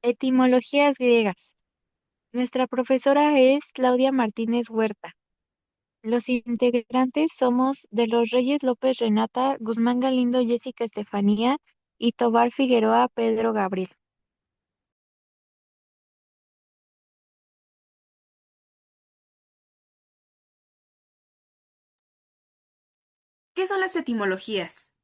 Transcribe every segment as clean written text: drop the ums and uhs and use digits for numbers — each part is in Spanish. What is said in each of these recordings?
Etimologías griegas. Nuestra profesora es Claudia Martínez Huerta. Los integrantes somos de los Reyes López Renata, Guzmán Galindo, Jessica Estefanía y Tobar Figueroa Pedro Gabriel. ¿Qué son las etimologías?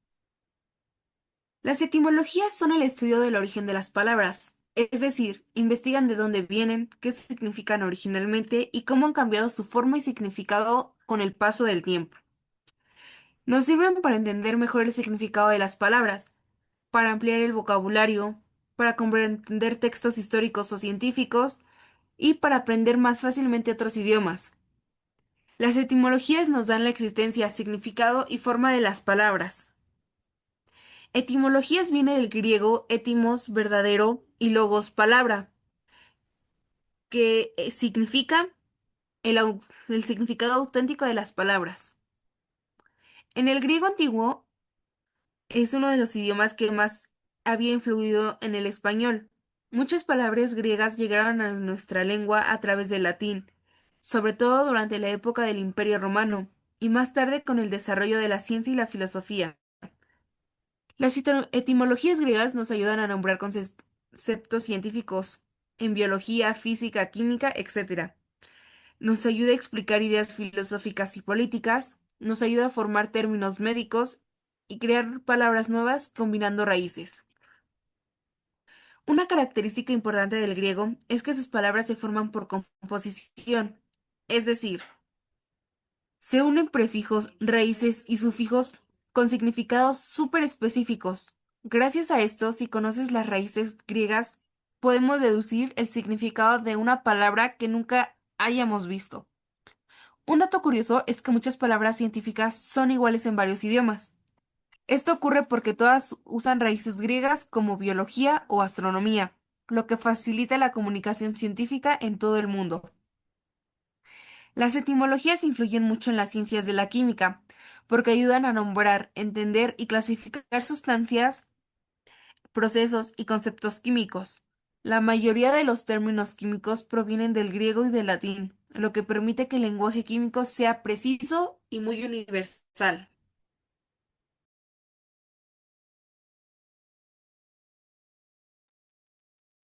Las etimologías son el estudio del origen de las palabras, es decir, investigan de dónde vienen, qué significan originalmente y cómo han cambiado su forma y significado con el paso del tiempo. Nos sirven para entender mejor el significado de las palabras, para ampliar el vocabulario, para comprender textos históricos o científicos y para aprender más fácilmente otros idiomas. Las etimologías nos dan la existencia, significado y forma de las palabras. Etimologías viene del griego etimos, verdadero, y logos, palabra, que significa el significado auténtico de las palabras. En el griego antiguo es uno de los idiomas que más había influido en el español. Muchas palabras griegas llegaron a nuestra lengua a través del latín, sobre todo durante la época del Imperio Romano, y más tarde con el desarrollo de la ciencia y la filosofía. Las etimologías griegas nos ayudan a nombrar conceptos científicos en biología, física, química, etc. Nos ayuda a explicar ideas filosóficas y políticas, nos ayuda a formar términos médicos y crear palabras nuevas combinando raíces. Una característica importante del griego es que sus palabras se forman por composición, es decir, se unen prefijos, raíces y sufijos con significados súper específicos. Gracias a esto, si conoces las raíces griegas, podemos deducir el significado de una palabra que nunca hayamos visto. Un dato curioso es que muchas palabras científicas son iguales en varios idiomas. Esto ocurre porque todas usan raíces griegas como biología o astronomía, lo que facilita la comunicación científica en todo el mundo. Las etimologías influyen mucho en las ciencias de la química, porque ayudan a nombrar, entender y clasificar sustancias, procesos y conceptos químicos. La mayoría de los términos químicos provienen del griego y del latín, lo que permite que el lenguaje químico sea preciso y muy universal.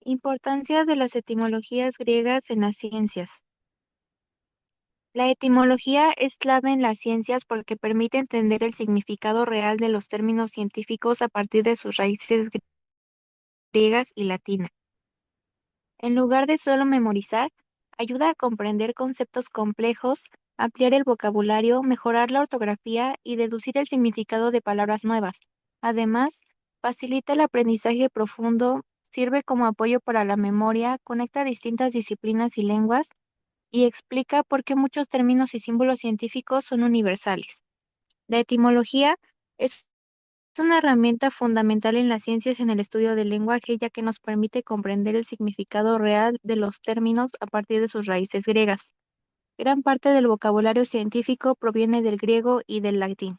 Importancia de las etimologías griegas en las ciencias. La etimología es clave en las ciencias porque permite entender el significado real de los términos científicos a partir de sus raíces griegas y latinas. En lugar de solo memorizar, ayuda a comprender conceptos complejos, ampliar el vocabulario, mejorar la ortografía y deducir el significado de palabras nuevas. Además, facilita el aprendizaje profundo, sirve como apoyo para la memoria, conecta distintas disciplinas y lenguas y explica por qué muchos términos y símbolos científicos son universales. La etimología es una herramienta fundamental en las ciencias en el estudio del lenguaje, ya que nos permite comprender el significado real de los términos a partir de sus raíces griegas. Gran parte del vocabulario científico proviene del griego y del latín.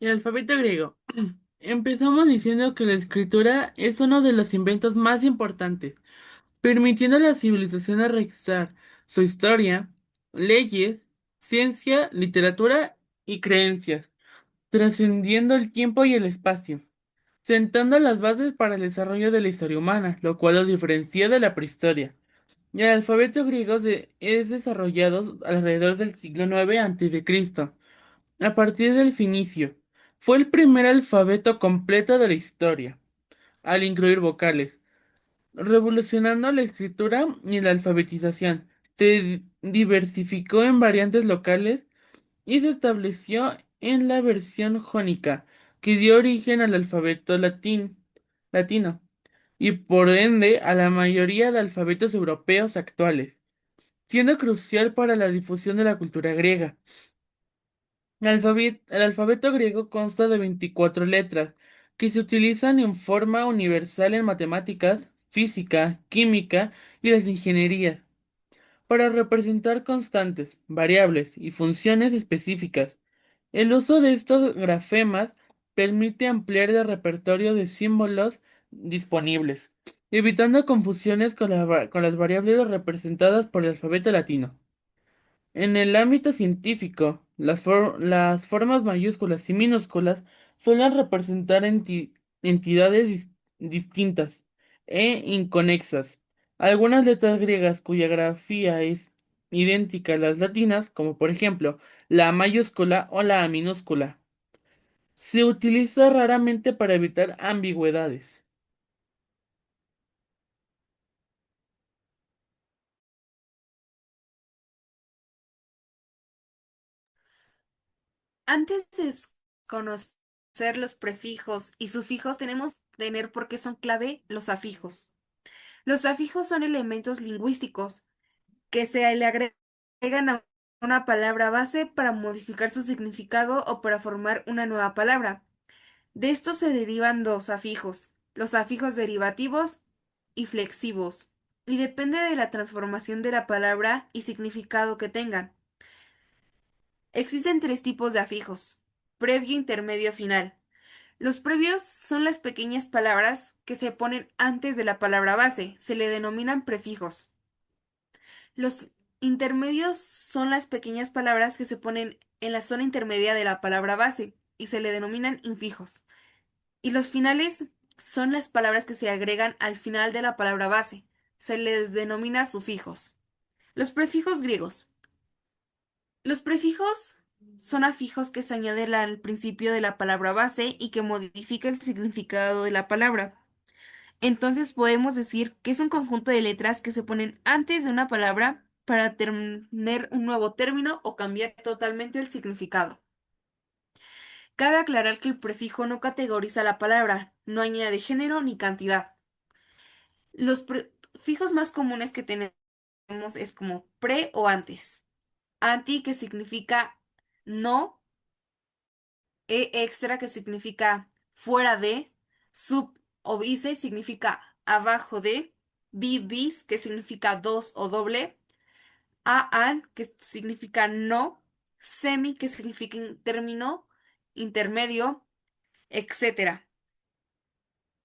El alfabeto griego. Empezamos diciendo que la escritura es uno de los inventos más importantes, permitiendo a la civilización a registrar su historia, leyes, ciencia, literatura y creencias, trascendiendo el tiempo y el espacio, sentando las bases para el desarrollo de la historia humana, lo cual los diferencia de la prehistoria. El alfabeto griego es desarrollado alrededor del siglo IX a.C., a partir del finicio. Fue el primer alfabeto completo de la historia, al incluir vocales, revolucionando la escritura y la alfabetización. Se diversificó en variantes locales y se estableció en la versión jónica, que dio origen al alfabeto latino, y por ende a la mayoría de alfabetos europeos actuales, siendo crucial para la difusión de la cultura griega. El alfabeto griego consta de 24 letras, que se utilizan en forma universal en matemáticas, física, química y las ingenierías, para representar constantes, variables y funciones específicas. El uso de estos grafemas permite ampliar el repertorio de símbolos disponibles, evitando confusiones con, con las variables representadas por el alfabeto latino. En el ámbito científico, las formas mayúsculas y minúsculas suelen representar entidades distintas e inconexas. Algunas letras griegas cuya grafía es idéntica a las latinas, como por ejemplo la mayúscula o la minúscula, se utiliza raramente para evitar ambigüedades. Antes de conocer los prefijos y sufijos, tenemos que tener por qué son clave los afijos. Los afijos son elementos lingüísticos que se le agregan a una palabra base para modificar su significado o para formar una nueva palabra. De estos se derivan dos afijos, los afijos derivativos y flexivos, y depende de la transformación de la palabra y significado que tengan. Existen tres tipos de afijos: previo, intermedio, final. Los previos son las pequeñas palabras que se ponen antes de la palabra base, se le denominan prefijos. Los intermedios son las pequeñas palabras que se ponen en la zona intermedia de la palabra base y se le denominan infijos. Y los finales son las palabras que se agregan al final de la palabra base, se les denomina sufijos. Los prefijos griegos. Los prefijos son afijos que se añaden al principio de la palabra base y que modifica el significado de la palabra. Entonces podemos decir que es un conjunto de letras que se ponen antes de una palabra para tener un nuevo término o cambiar totalmente el significado. Cabe aclarar que el prefijo no categoriza la palabra, no añade género ni cantidad. Los prefijos más comunes que tenemos es como pre o antes. Anti, que significa no; e extra, que significa fuera de; sub o vice significa abajo de; bi bis, que significa dos o doble; a an, que significa no; semi, que significa término intermedio, etcétera.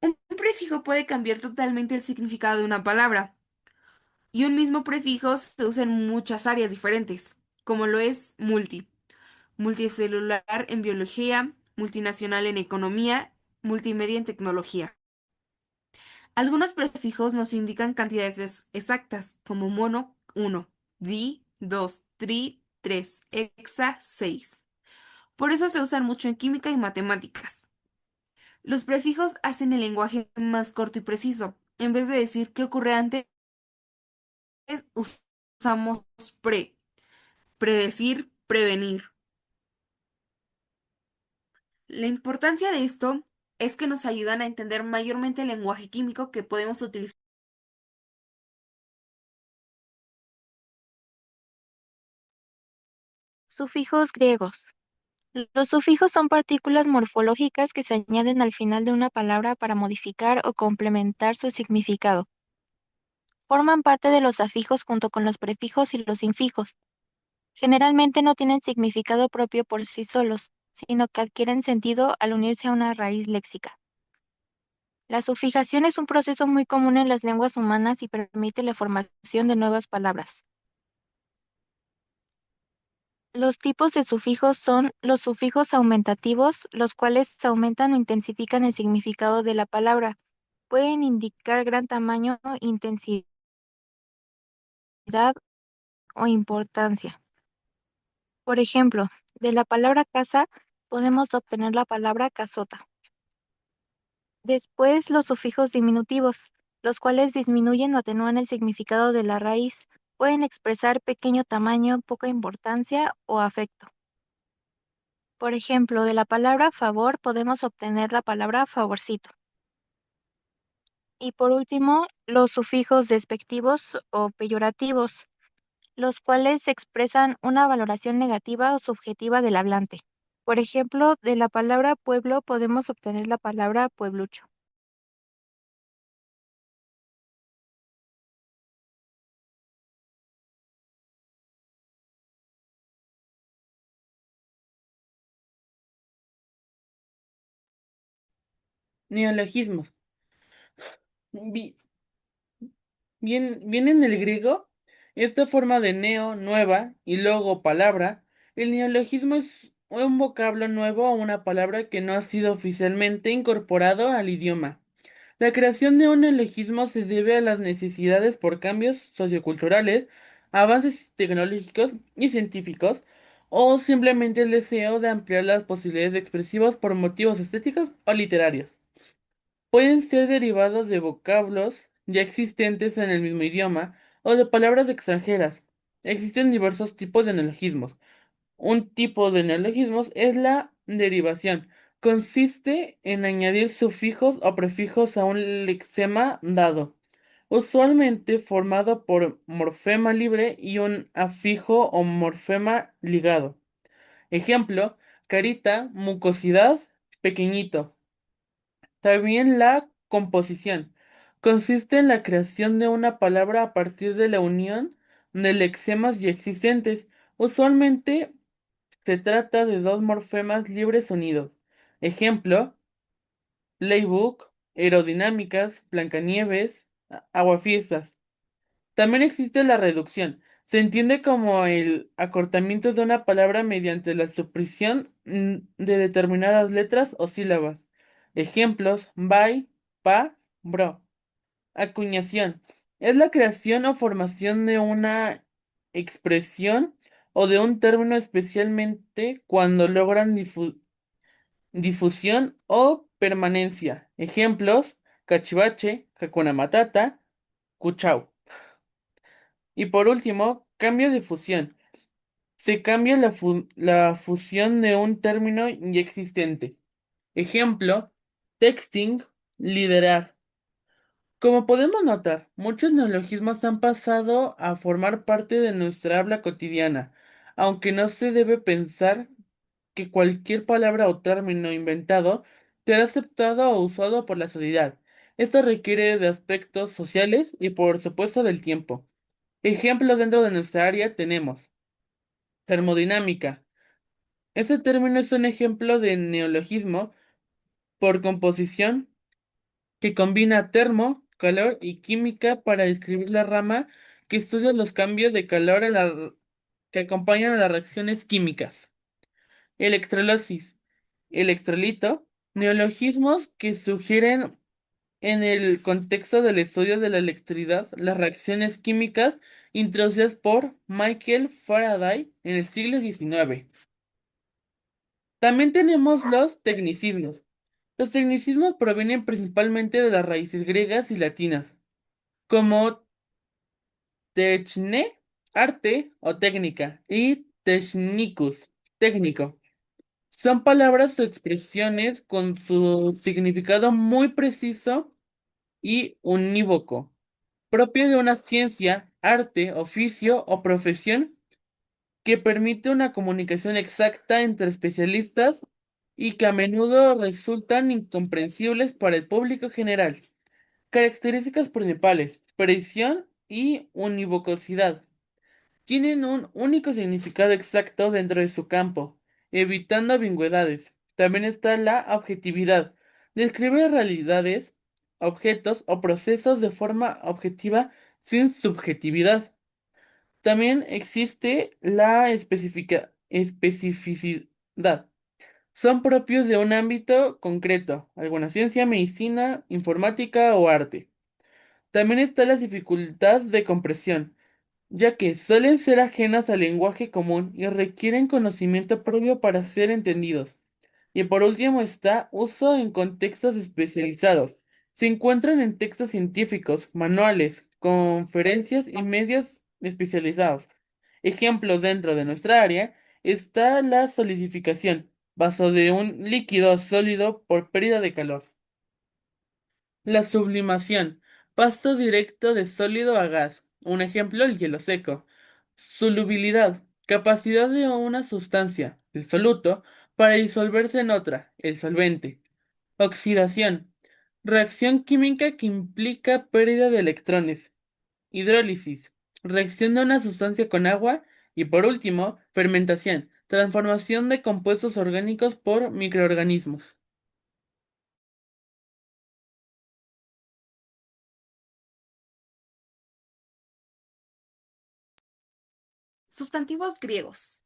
Un prefijo puede cambiar totalmente el significado de una palabra, y un mismo prefijo se usa en muchas áreas diferentes, como lo es multicelular en biología, multinacional en economía, multimedia en tecnología. Algunos prefijos nos indican cantidades exactas, como mono, 1; di, 2; tri, 3; hexa, 6. Por eso se usan mucho en química y matemáticas. Los prefijos hacen el lenguaje más corto y preciso. En vez de decir qué ocurre antes, usamos predecir, prevenir. La importancia de esto es que nos ayudan a entender mayormente el lenguaje químico que podemos utilizar. Sufijos griegos. Los sufijos son partículas morfológicas que se añaden al final de una palabra para modificar o complementar su significado. Forman parte de los afijos junto con los prefijos y los infijos. Generalmente no tienen significado propio por sí solos, sino que adquieren sentido al unirse a una raíz léxica. La sufijación es un proceso muy común en las lenguas humanas y permite la formación de nuevas palabras. Los tipos de sufijos son los sufijos aumentativos, los cuales aumentan o intensifican el significado de la palabra. Pueden indicar gran tamaño, intensidad o importancia. Por ejemplo, de la palabra casa podemos obtener la palabra casota. Después, los sufijos diminutivos, los cuales disminuyen o atenúan el significado de la raíz. Pueden expresar pequeño tamaño, poca importancia o afecto. Por ejemplo, de la palabra favor podemos obtener la palabra favorcito. Y por último, los sufijos despectivos o peyorativos, los cuales expresan una valoración negativa o subjetiva del hablante. Por ejemplo, de la palabra pueblo podemos obtener la palabra pueblucho. Neologismos. Vi- viene en el griego esta forma de neo, nueva, y logo, palabra. El neologismo es un vocablo nuevo o una palabra que no ha sido oficialmente incorporado al idioma. La creación de un neologismo se debe a las necesidades por cambios socioculturales, avances tecnológicos y científicos, o simplemente el deseo de ampliar las posibilidades expresivas por motivos estéticos o literarios. Pueden ser derivados de vocablos ya existentes en el mismo idioma o de palabras extranjeras. Existen diversos tipos de neologismos. Un tipo de neologismos es la derivación. Consiste en añadir sufijos o prefijos a un lexema dado, usualmente formado por morfema libre y un afijo o morfema ligado. Ejemplo, carita, mucosidad, pequeñito. También la composición. Consiste en la creación de una palabra a partir de la unión de lexemas ya existentes. Usualmente se trata de dos morfemas libres unidos. Ejemplo, playbook, aerodinámicas, Blancanieves, aguafiestas. También existe la reducción. Se entiende como el acortamiento de una palabra mediante la supresión de determinadas letras o sílabas. Ejemplos, by, pa, bro. Acuñación. Es la creación o formación de una expresión o de un término especialmente cuando logran difusión o permanencia. Ejemplos, cachivache, hakuna matata, cuchao. Y por último, cambio de fusión. Se cambia la fusión de un término ya existente. Ejemplo, texting, liderar. Como podemos notar, muchos neologismos han pasado a formar parte de nuestra habla cotidiana, aunque no se debe pensar que cualquier palabra o término inventado será aceptado o usado por la sociedad. Esto requiere de aspectos sociales y por supuesto del tiempo. Ejemplos dentro de nuestra área tenemos termodinámica. Este término es un ejemplo de neologismo por composición que combina termo, calor y química para describir la rama que estudia los cambios de calor que acompañan a las reacciones químicas. Electrolisis, electrolito, neologismos que sugieren en el contexto del estudio de la electricidad las reacciones químicas introducidas por Michael Faraday en el siglo XIX. También tenemos los tecnicismos. Los tecnicismos provienen principalmente de las raíces griegas y latinas, como techne, arte o técnica, y technicus, técnico. Son palabras o expresiones con su significado muy preciso y unívoco, propio de una ciencia, arte, oficio o profesión que permite una comunicación exacta entre especialistas y que a menudo resultan incomprensibles para el público general. Características principales: precisión y univocosidad. Tienen un único significado exacto dentro de su campo, evitando ambigüedades. También está la objetividad. Describe realidades, objetos o procesos de forma objetiva sin subjetividad. También existe la especificidad. Son propios de un ámbito concreto, alguna ciencia, medicina, informática o arte. También está la dificultad de comprensión, ya que suelen ser ajenas al lenguaje común y requieren conocimiento propio para ser entendidos. Y por último está uso en contextos especializados. Se encuentran en textos científicos, manuales, conferencias y medios especializados. Ejemplos dentro de nuestra área está la solidificación, paso de un líquido a sólido por pérdida de calor. La sublimación, paso directo de sólido a gas. Un ejemplo, el hielo seco. Solubilidad, capacidad de una sustancia, el soluto, para disolverse en otra, el solvente. Oxidación, reacción química que implica pérdida de electrones. Hidrólisis, reacción de una sustancia con agua. Y por último, fermentación, transformación de compuestos orgánicos por microorganismos. Sustantivos griegos.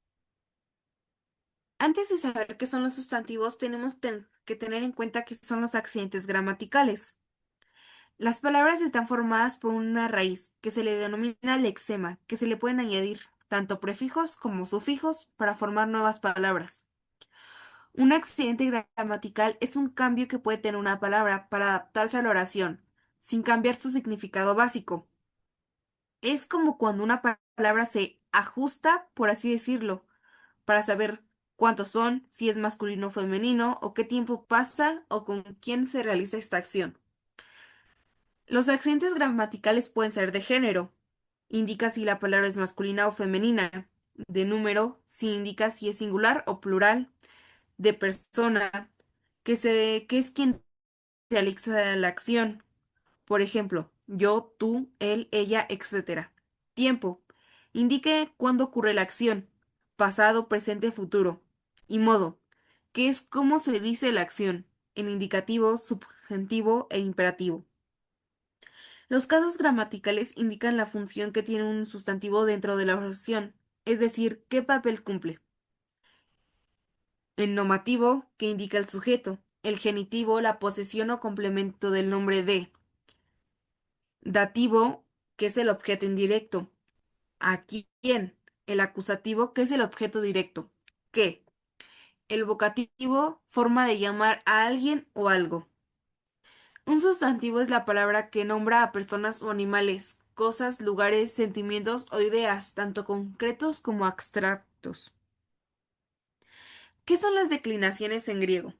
Antes de saber qué son los sustantivos, tenemos que tener en cuenta qué son los accidentes gramaticales. Las palabras están formadas por una raíz, que se le denomina lexema, que se le pueden añadir tanto prefijos como sufijos para formar nuevas palabras. Un accidente gramatical es un cambio que puede tener una palabra para adaptarse a la oración, sin cambiar su significado básico. Es como cuando una palabra se ajusta, por así decirlo, para saber cuántos son, si es masculino o femenino, o qué tiempo pasa o con quién se realiza esta acción. Los accidentes gramaticales pueden ser de género, indica si la palabra es masculina o femenina, de número, si indica si es singular o plural, de persona, que es quien realiza la acción. Por ejemplo, yo, tú, él, ella, etcétera. Tiempo. Indique cuándo ocurre la acción. Pasado, presente, futuro. Y modo, que es cómo se dice la acción, en indicativo, subjuntivo e imperativo. Los casos gramaticales indican la función que tiene un sustantivo dentro de la oración, es decir, qué papel cumple. El nomativo, que indica el sujeto. El genitivo, la posesión o complemento del nombre de. Dativo, que es el objeto indirecto. ¿A quién? El acusativo, que es el objeto directo. ¿Qué? El vocativo, forma de llamar a alguien o algo. Un sustantivo es la palabra que nombra a personas o animales, cosas, lugares, sentimientos o ideas, tanto concretos como abstractos. ¿Qué son las declinaciones en griego?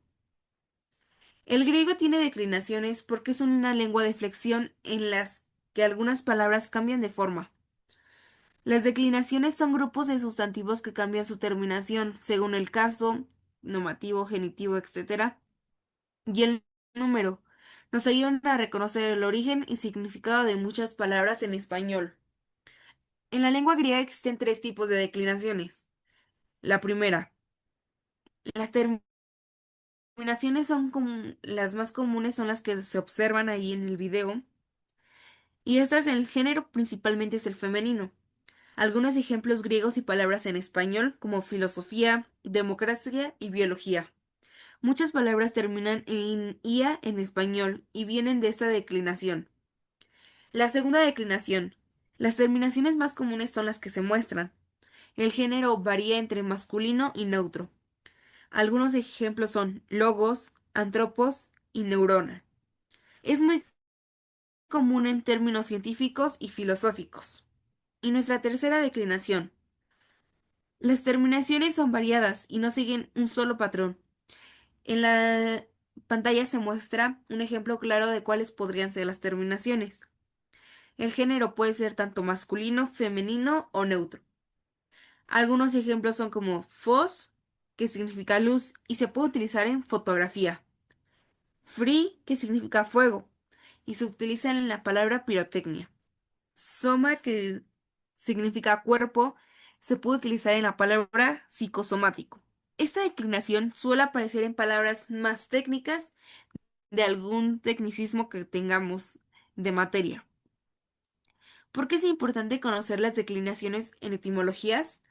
El griego tiene declinaciones porque es una lengua de flexión en las que algunas palabras cambian de forma. Las declinaciones son grupos de sustantivos que cambian su terminación según el caso, nomativo, genitivo, etc. Y el número. Nos ayudan a reconocer el origen y significado de muchas palabras en español. En la lengua griega existen tres tipos de declinaciones. La primera, las terminaciones son como las más comunes, son las que se observan ahí en el video, y estas en el género principalmente es el femenino. Algunos ejemplos griegos y palabras en español como filosofía, democracia y biología. Muchas palabras terminan en ia en español y vienen de esta declinación. La segunda declinación. Las terminaciones más comunes son las que se muestran. El género varía entre masculino y neutro. Algunos ejemplos son logos, antropos y neurona. Es muy común en términos científicos y filosóficos. Y nuestra tercera declinación. Las terminaciones son variadas y no siguen un solo patrón. En la pantalla se muestra un ejemplo claro de cuáles podrían ser las terminaciones. El género puede ser tanto masculino, femenino o neutro. Algunos ejemplos son como fos, que significa luz y se puede utilizar en fotografía. Free, que significa fuego y se utiliza en la palabra pirotecnia. Soma, que significa cuerpo, se puede utilizar en la palabra psicosomático. Esta declinación suele aparecer en palabras más técnicas de algún tecnicismo que tengamos de materia. ¿Por qué es importante conocer las declinaciones en etimologías?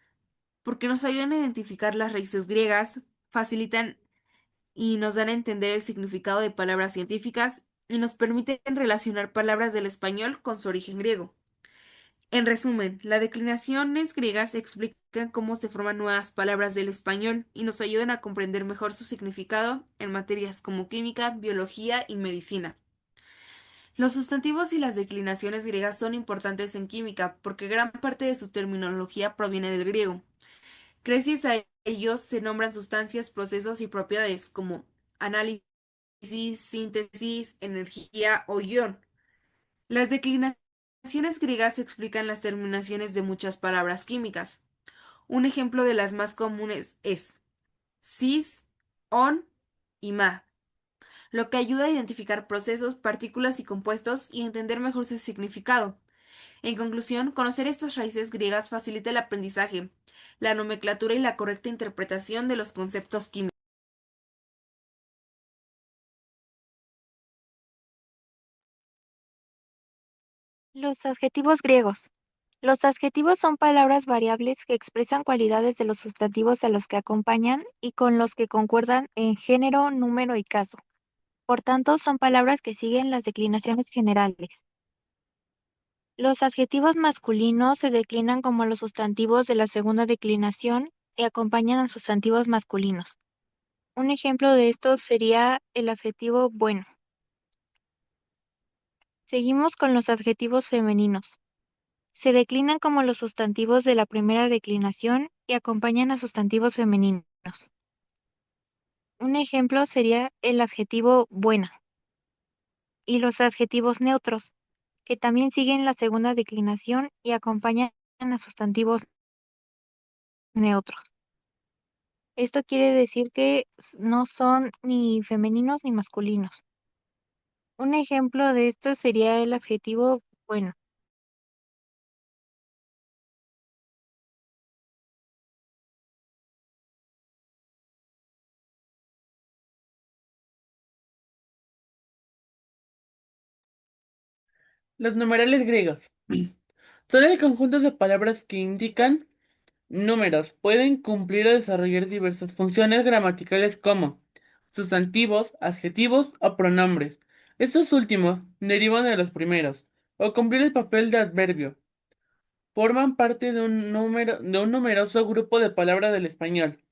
Porque nos ayudan a identificar las raíces griegas, facilitan y nos dan a entender el significado de palabras científicas y nos permiten relacionar palabras del español con su origen griego. En resumen, las declinaciones griegas explican cómo se forman nuevas palabras del español y nos ayudan a comprender mejor su significado en materias como química, biología y medicina. Los sustantivos y las declinaciones griegas son importantes en química porque gran parte de su terminología proviene del griego. Gracias a ellos se nombran sustancias, procesos y propiedades como análisis, síntesis, energía o ion. Las declinaciones griegas explican las terminaciones de muchas palabras químicas. Un ejemplo de las más comunes es cis, on y ma, lo que ayuda a identificar procesos, partículas y compuestos y entender mejor su significado. En conclusión, conocer estas raíces griegas facilita el aprendizaje, la nomenclatura y la correcta interpretación de los conceptos químicos. Los adjetivos griegos. Los adjetivos son palabras variables que expresan cualidades de los sustantivos a los que acompañan y con los que concuerdan en género, número y caso. Por tanto, son palabras que siguen las declinaciones generales. Los adjetivos masculinos se declinan como los sustantivos de la segunda declinación y acompañan a sustantivos masculinos. Un ejemplo de esto sería el adjetivo bueno. Seguimos con los adjetivos femeninos. Se declinan como los sustantivos de la primera declinación y acompañan a sustantivos femeninos. Un ejemplo sería el adjetivo buena. Y los adjetivos neutros, que también siguen la segunda declinación y acompañan a sustantivos neutros. Esto quiere decir que no son ni femeninos ni masculinos. Un ejemplo de esto sería el adjetivo bueno. Los numerales griegos son el conjunto de palabras que indican números. Pueden cumplir o desarrollar diversas funciones gramaticales como sustantivos, adjetivos o pronombres. Estos últimos derivan de los primeros, o cumplir el papel de adverbio. Forman parte de un numeroso grupo de palabras del español,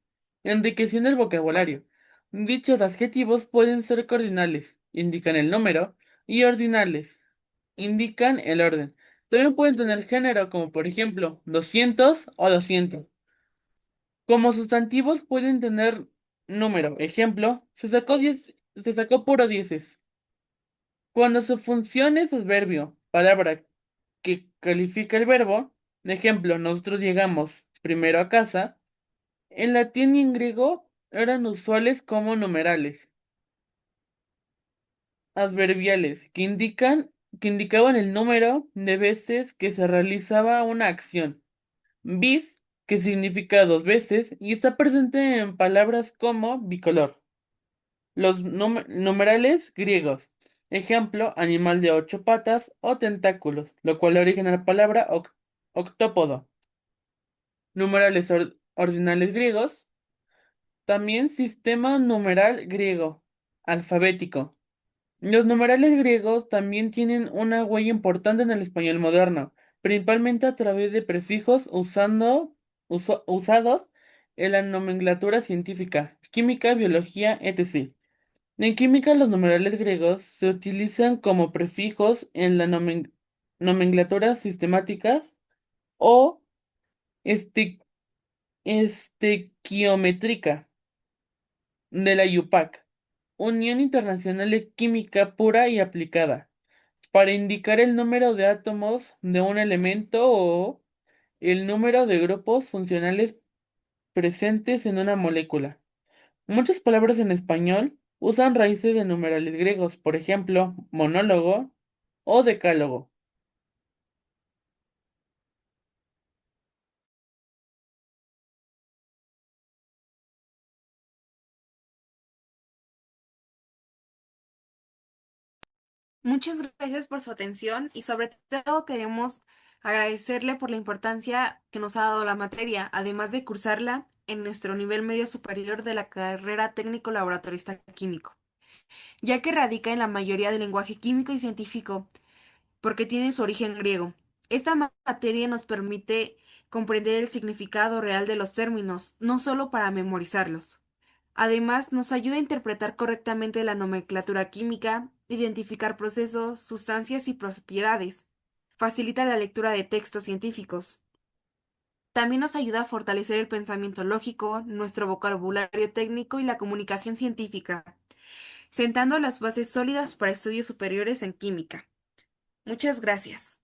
enriqueciendo el vocabulario. Dichos adjetivos pueden ser cardinales, indican el número, y ordinales, indican el orden. También pueden tener género, como por ejemplo 200 o 200. Como sustantivos pueden tener número. Ejemplo, se sacó puro dieces. Cuando su función es adverbio, palabra que califica el verbo, ejemplo, nosotros llegamos primero a casa, en latín y en griego eran usuales como numerales, adverbiales, que indicaban el número de veces que se realizaba una acción. Bis, que significa dos veces, y está presente en palabras como bicolor. Los numerales griegos. Ejemplo, animal de ocho patas o tentáculos, lo cual da origen a la palabra octópodo. Numerales ordinales griegos. También sistema numeral griego, alfabético. Los numerales griegos también tienen una huella importante en el español moderno, principalmente a través de prefijos usados en la nomenclatura científica, química, biología, etc. En química, los numerales griegos se utilizan como prefijos en la nomenclatura sistemáticas o esti- estequiométrica de la IUPAC, Unión Internacional de Química Pura y Aplicada, para indicar el número de átomos de un elemento o el número de grupos funcionales presentes en una molécula. Muchas palabras en español usan raíces de numerales griegos, por ejemplo, monólogo o decálogo. Muchas gracias por su atención y sobre todo queremos agradecerle por la importancia que nos ha dado la materia, además de cursarla en nuestro nivel medio superior de la carrera técnico laboratorista químico, ya que radica en la mayoría del lenguaje químico y científico, porque tiene su origen griego. Esta materia nos permite comprender el significado real de los términos, no solo para memorizarlos. Además, nos ayuda a interpretar correctamente la nomenclatura química, identificar procesos, sustancias y propiedades. Facilita la lectura de textos científicos. También nos ayuda a fortalecer el pensamiento lógico, nuestro vocabulario técnico y la comunicación científica, sentando las bases sólidas para estudios superiores en química. Muchas gracias.